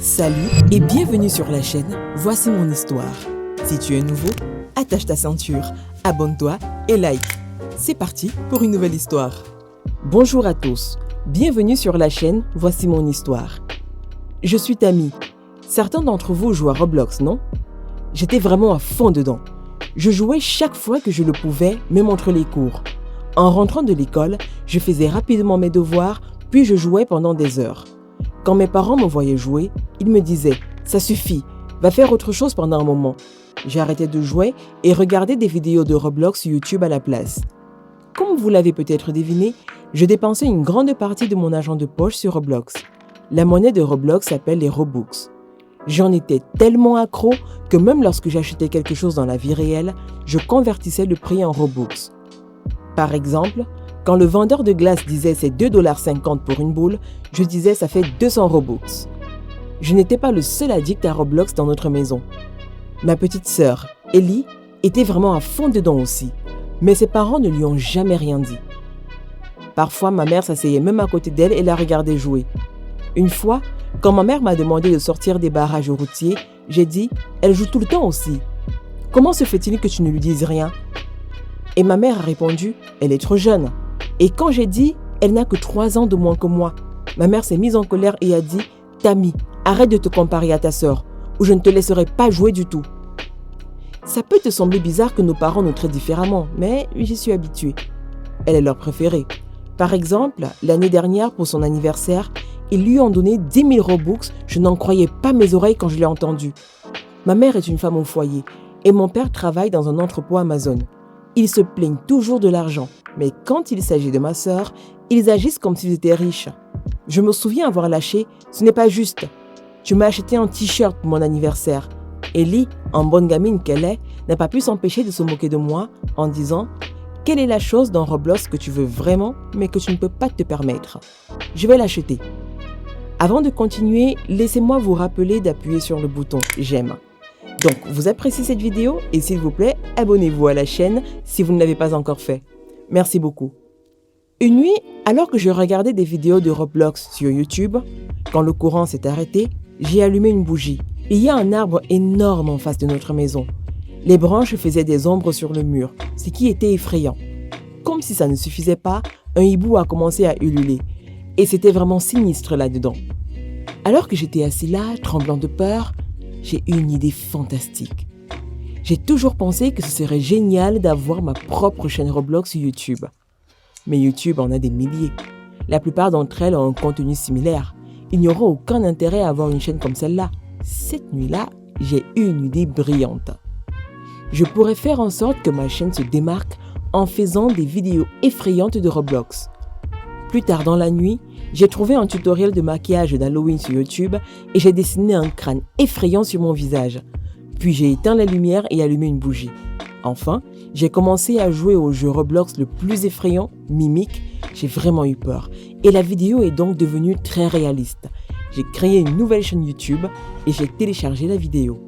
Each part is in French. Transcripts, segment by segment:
Salut et bienvenue sur la chaîne Voici mon histoire. Si tu es nouveau, attache ta ceinture, abonne-toi et like. C'est parti pour une nouvelle histoire. Bonjour à tous, bienvenue sur la chaîne Voici mon histoire. Je suis Tammy. Certains d'entre vous jouent à Roblox, non? J'étais vraiment à fond dedans. Je jouais chaque fois que je le pouvais, même entre les cours. En rentrant de l'école, je faisais rapidement mes devoirs, puis je jouais pendant des heures. Quand mes parents me voyaient jouer, ils me disaient « Ça suffit, va faire autre chose pendant un moment ». J'arrêtais de jouer et regardais des vidéos de Roblox sur YouTube à la place. Comme vous l'avez peut-être deviné, je dépensais une grande partie de mon argent de poche sur Roblox. La monnaie de Roblox s'appelle les Robux. J'en étais tellement accro que même lorsque j'achetais quelque chose dans la vie réelle, je convertissais le prix en Robux. Par exemple, quand le vendeur de glace disait c'est 2,50$ pour une boule, je disais ça fait 200 Robux. Je n'étais pas le seul addict à Roblox dans notre maison. Ma petite sœur, Ellie, était vraiment à fond dedans aussi, mais ses parents ne lui ont jamais rien dit. Parfois, ma mère s'asseyait même à côté d'elle et la regardait jouer. Une fois, quand ma mère m'a demandé de sortir des barrages routiers, j'ai dit « Elle joue tout le temps aussi. Comment se fait-il que tu ne lui dises rien ?» Et ma mère a répondu « Elle est trop jeune. » Et quand j'ai dit « Elle n'a que 3 ans de moins que moi », ma mère s'est mise en colère et a dit « Tammy, arrête de te comparer à ta sœur, ou je ne te laisserai pas jouer du tout. » Ça peut te sembler bizarre que nos parents nous traitent différemment, mais j'y suis habituée. Elle est leur préférée. Par exemple, l'année dernière, pour son anniversaire, ils lui ont donné 10 000 Robux. Je n'en croyais pas mes oreilles quand je l'ai entendu. Ma mère est une femme au foyer et mon père travaille dans un entrepôt Amazon. Ils se plaignent toujours de l'argent, mais quand il s'agit de ma sœur, ils agissent comme s'ils étaient riches. Je me souviens avoir lâché « Ce n'est pas juste. Tu m'as acheté un t-shirt pour mon anniversaire. » Ellie, en bonne gamine qu'elle est, n'a pas pu s'empêcher de se moquer de moi en disant « Quelle est la chose dans Roblox que tu veux vraiment, mais que tu ne peux pas te permettre? Je vais l'acheter. » Avant de continuer, laissez-moi vous rappeler d'appuyer sur le bouton « J'aime ». Donc, vous appréciez cette vidéo et s'il vous plaît, abonnez-vous à la chaîne si vous ne l'avez pas encore fait. Merci beaucoup. Une nuit, alors que je regardais des vidéos de Roblox sur YouTube, quand le courant s'est arrêté, j'ai allumé une bougie. Il y a un arbre énorme en face de notre maison. Les branches faisaient des ombres sur le mur, ce qui était effrayant. Comme si ça ne suffisait pas, un hibou a commencé à ululer. Et c'était vraiment sinistre là-dedans. Alors que j'étais assis là, tremblant de peur, j'ai eu une idée fantastique. J'ai toujours pensé que ce serait génial d'avoir ma propre chaîne Roblox sur YouTube. Mais YouTube en a des milliers. La plupart d'entre elles ont un contenu similaire. Il n'y aura aucun intérêt à avoir une chaîne comme celle-là. Cette nuit-là, j'ai eu une idée brillante. Je pourrais faire en sorte que ma chaîne se démarque en faisant des vidéos effrayantes de Roblox. Plus tard dans la nuit, j'ai trouvé un tutoriel de maquillage d'Halloween sur YouTube et j'ai dessiné un crâne effrayant sur mon visage. Puis j'ai éteint la lumière et allumé une bougie. Enfin, j'ai commencé à jouer au jeu Roblox le plus effrayant, Mimic. J'ai vraiment eu peur. Et la vidéo est donc devenue très réaliste. J'ai créé une nouvelle chaîne YouTube et j'ai téléchargé la vidéo.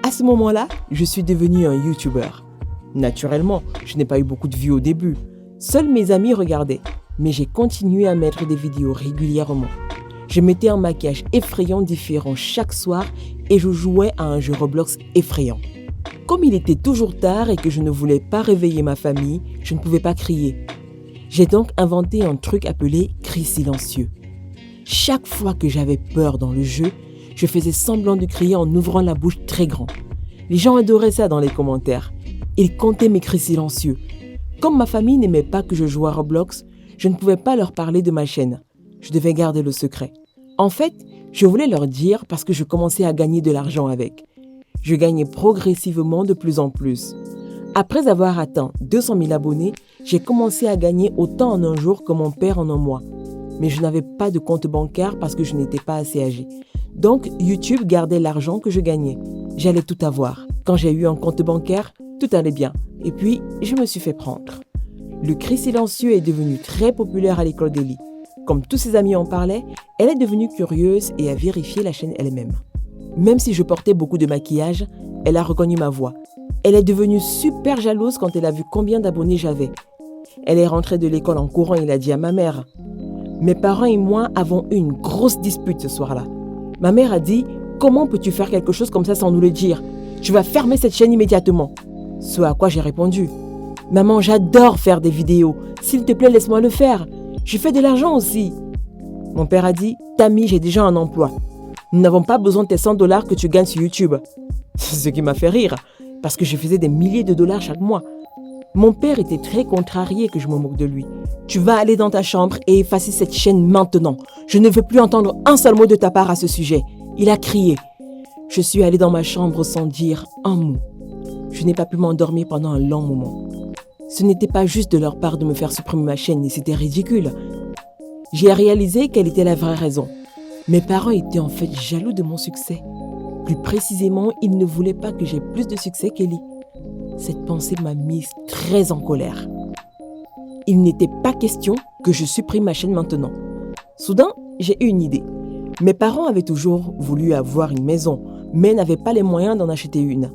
À ce moment-là, je suis devenu un YouTuber. Naturellement, je n'ai pas eu beaucoup de vues au début. Seuls mes amis regardaient. Mais j'ai continué à mettre des vidéos régulièrement. Je mettais un maquillage effrayant différent chaque soir et je jouais à un jeu Roblox effrayant. Comme il était toujours tard et que je ne voulais pas réveiller ma famille, je ne pouvais pas crier. J'ai donc inventé un truc appelé cri silencieux. Chaque fois que j'avais peur dans le jeu, je faisais semblant de crier en ouvrant la bouche très grand. Les gens adoraient ça dans les commentaires. Ils comptaient mes cris silencieux. Comme ma famille n'aimait pas que je joue à Roblox, je ne pouvais pas leur parler de ma chaîne. Je devais garder le secret. En fait, je voulais leur dire parce que je commençais à gagner de l'argent avec. Je gagnais progressivement de plus en plus. Après avoir atteint 200 000 abonnés, j'ai commencé à gagner autant en un jour que mon père en un mois. Mais je n'avais pas de compte bancaire parce que je n'étais pas assez âgée. Donc, YouTube gardait l'argent que je gagnais. J'allais tout avoir. Quand j'ai eu un compte bancaire, tout allait bien. Et puis, je me suis fait prendre. Le cri silencieux est devenu très populaire à l'école d'Ellie. Comme tous ses amis en parlaient, elle est devenue curieuse et a vérifié la chaîne elle-même. Même si je portais beaucoup de maquillage, elle a reconnu ma voix. Elle est devenue super jalouse quand elle a vu combien d'abonnés j'avais. Elle est rentrée de l'école en courant et l'a dit à ma mère. Mes parents et moi avons eu une grosse dispute ce soir-là. Ma mère a dit « Comment peux-tu faire quelque chose comme ça sans nous le dire? Tu vas fermer cette chaîne immédiatement. » Ce à quoi j'ai répondu « Maman, j'adore faire des vidéos. S'il te plaît, laisse-moi le faire. Je fais de l'argent aussi. » Mon père a dit « Tammy, j'ai déjà un emploi. Nous n'avons pas besoin de tes $100 que tu gagnes sur YouTube. » Ce qui m'a fait rire, parce que je faisais des milliers de dollars chaque mois. Mon père était très contrarié que je me moque de lui. « Tu vas aller dans ta chambre et effacer cette chaîne maintenant. Je ne veux plus entendre un seul mot de ta part à ce sujet. » Il a crié. Je suis allée dans ma chambre sans dire un mot. Je n'ai pas pu m'endormir pendant un long moment. Ce n'était pas juste de leur part de me faire supprimer ma chaîne et c'était ridicule. J'ai réalisé quelle était la vraie raison. Mes parents étaient en fait jaloux de mon succès. Plus précisément, ils ne voulaient pas que j'aie plus de succès qu'Ellie. Cette pensée m'a mise très en colère. Il n'était pas question que je supprime ma chaîne maintenant. Soudain, j'ai eu une idée. Mes parents avaient toujours voulu avoir une maison, mais n'avaient pas les moyens d'en acheter une.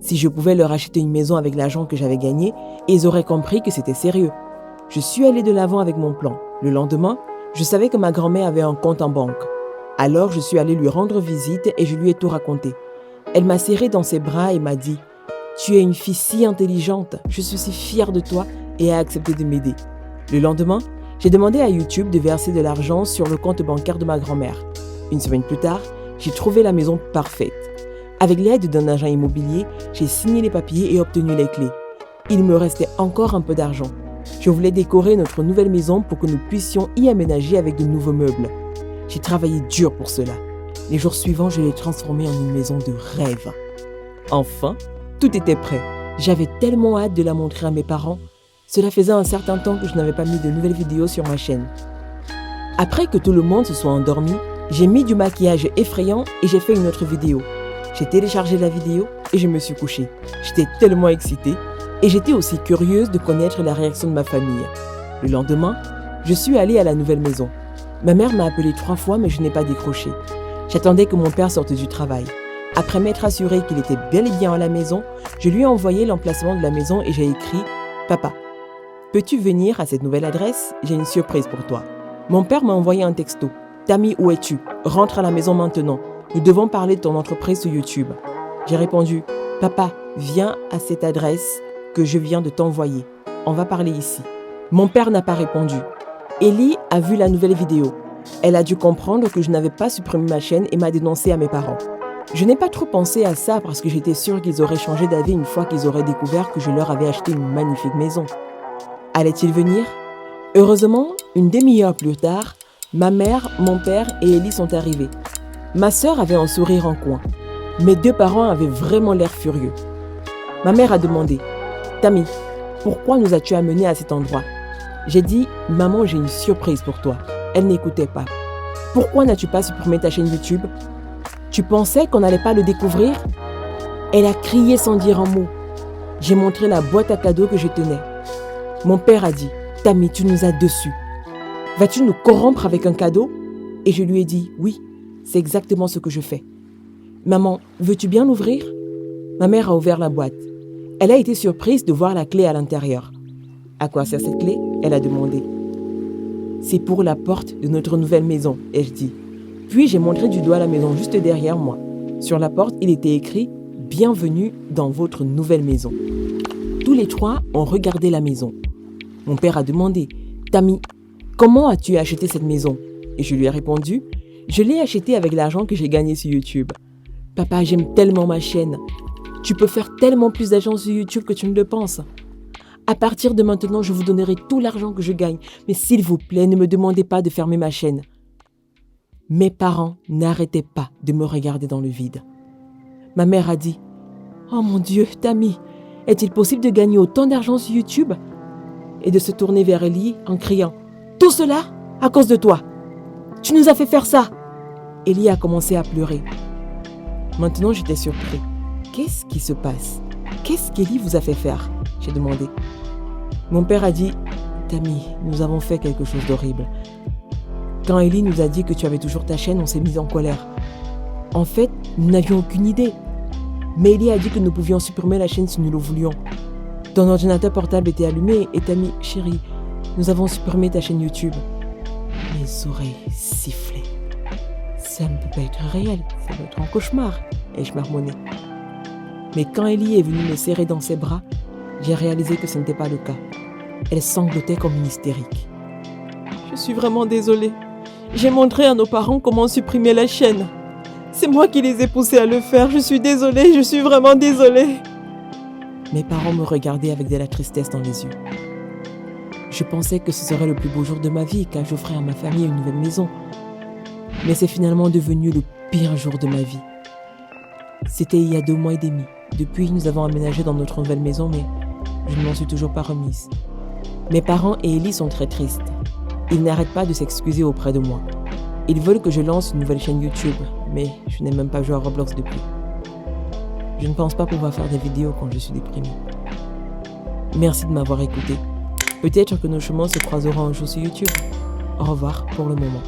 Si je pouvais leur acheter une maison avec l'argent que j'avais gagné, ils auraient compris que c'était sérieux. Je suis allée de l'avant avec mon plan. Le lendemain, je savais que ma grand-mère avait un compte en banque. Alors, je suis allée lui rendre visite et je lui ai tout raconté. Elle m'a serré dans ses bras et m'a dit « Tu es une fille si intelligente, je suis si fière de toi » et a accepté de m'aider. Le lendemain, j'ai demandé à YouTube de verser de l'argent sur le compte bancaire de ma grand-mère. Une semaine plus tard, j'ai trouvé la maison parfaite. Avec l'aide d'un agent immobilier, j'ai signé les papiers et obtenu les clés. Il me restait encore un peu d'argent. Je voulais décorer notre nouvelle maison pour que nous puissions y aménager avec de nouveaux meubles. J'ai travaillé dur pour cela. Les jours suivants, je l'ai transformée en une maison de rêve. Enfin, tout était prêt. J'avais tellement hâte de la montrer à mes parents. Cela faisait un certain temps que je n'avais pas mis de nouvelles vidéos sur ma chaîne. Après que tout le monde se soit endormi, j'ai mis du maquillage effrayant et j'ai fait une autre vidéo. J'ai téléchargé la vidéo et je me suis couchée. J'étais tellement excitée et j'étais aussi curieuse de connaître la réaction de ma famille. Le lendemain, je suis allée à la nouvelle maison. Ma mère m'a appelée 3 fois mais je n'ai pas décroché. J'attendais que mon père sorte du travail. Après m'être assurée qu'il était bel et bien à la maison, je lui ai envoyé l'emplacement de la maison et j'ai écrit « Papa, peux-tu venir à cette nouvelle adresse? J'ai une surprise pour toi. » Mon père m'a envoyé un texto. « Tammy, où es-tu? Rentre à la maison maintenant. Nous devons parler de ton entreprise sur YouTube. » J'ai répondu « Papa, viens à cette adresse que je viens de t'envoyer. On va parler ici. » Mon père n'a pas répondu. Ellie a vu la nouvelle vidéo. Elle a dû comprendre que je n'avais pas supprimé ma chaîne et m'a dénoncé à mes parents. Je n'ai pas trop pensé à ça parce que j'étais sûre qu'ils auraient changé d'avis une fois qu'ils auraient découvert que je leur avais acheté une magnifique maison. Allait-il venir? Heureusement, une demi-heure plus tard, ma mère, mon père et Ellie sont arrivés. Ma sœur avait un sourire en coin. Mes 2 parents avaient vraiment l'air furieux. Ma mère a demandé « Tammy, pourquoi nous as-tu amenés à cet endroit ?» J'ai dit « Maman, j'ai une surprise pour toi. » Elle n'écoutait pas. « Pourquoi n'as-tu pas supprimé ta chaîne YouTube? Tu pensais qu'on n'allait pas le découvrir ?» Elle a crié sans dire un mot. J'ai montré la boîte à cadeaux que je tenais. Mon père a dit « Tammy, tu nous as déçus. Vas-tu nous corrompre avec un cadeau ?» Et je lui ai dit « Oui, c'est exactement ce que je fais. »« Maman, veux-tu bien l'ouvrir ?» Ma mère a ouvert la boîte. Elle a été surprise de voir la clé à l'intérieur. « À quoi sert cette clé ?» Elle a demandé. « C'est pour la porte de notre nouvelle maison, » ai-je dit. Puis j'ai montré du doigt la maison juste derrière moi. Sur la porte, il était écrit « Bienvenue dans votre nouvelle maison ». Tous les 3 ont regardé la maison. Mon père a demandé « Tammy, comment as-tu acheté cette maison ?» Et je lui ai répondu « Je l'ai achetée avec l'argent que j'ai gagné sur YouTube. Papa, j'aime tellement ma chaîne. Tu peux faire tellement plus d'argent sur YouTube que tu ne le penses. À partir de maintenant, je vous donnerai tout l'argent que je gagne. Mais s'il vous plaît, ne me demandez pas de fermer ma chaîne. » Mes parents n'arrêtaient pas de me regarder dans le vide. Ma mère a dit « Oh mon Dieu, Tammy, est-il possible de gagner autant d'argent sur YouTube ?» Et de se tourner vers Ellie en criant « Tout cela à cause de toi. Tu nous as fait faire ça. » Ellie a commencé à pleurer. Maintenant, j'étais surpris. Qu'est-ce qui se passe? Qu'est-ce qu'Ellie vous a fait faire? J'ai demandé. Mon père a dit « Tammy, nous avons fait quelque chose d'horrible. Quand Ellie nous a dit que tu avais toujours ta chaîne, on s'est mis en colère. En fait, nous n'avions aucune idée. Mais Ellie a dit que nous pouvions supprimer la chaîne si nous le voulions. Ton ordinateur portable était allumé et Tammy, chérie, nous avons supprimé ta chaîne YouTube. » Mes oreilles sifflaient. Ça ne peut pas être réel, ça doit être un cauchemar, ai-je marmonné. Mais quand Ellie est venue me serrer dans ses bras, j'ai réalisé que ce n'était pas le cas. Elle sanglotait comme une hystérique. Je suis vraiment désolée. J'ai montré à nos parents comment supprimer la chaîne. C'est moi qui les ai poussés à le faire. Je suis désolée, je suis vraiment désolée. Mes parents me regardaient avec de la tristesse dans les yeux. Je pensais que ce serait le plus beau jour de ma vie car j'offrais à ma famille une nouvelle maison. Mais c'est finalement devenu le pire jour de ma vie. C'était il y a 2 mois et demi. Depuis, nous avons aménagé dans notre nouvelle maison, mais je ne m'en suis toujours pas remise. Mes parents et Ellie sont très tristes. Ils n'arrêtent pas de s'excuser auprès de moi. Ils veulent que je lance une nouvelle chaîne YouTube, mais je n'ai même pas joué à Roblox depuis. Je ne pense pas pouvoir faire des vidéos quand je suis déprimée. Merci de m'avoir écouté. Peut-être que nos chemins se croiseront un jour sur YouTube. Au revoir pour le moment.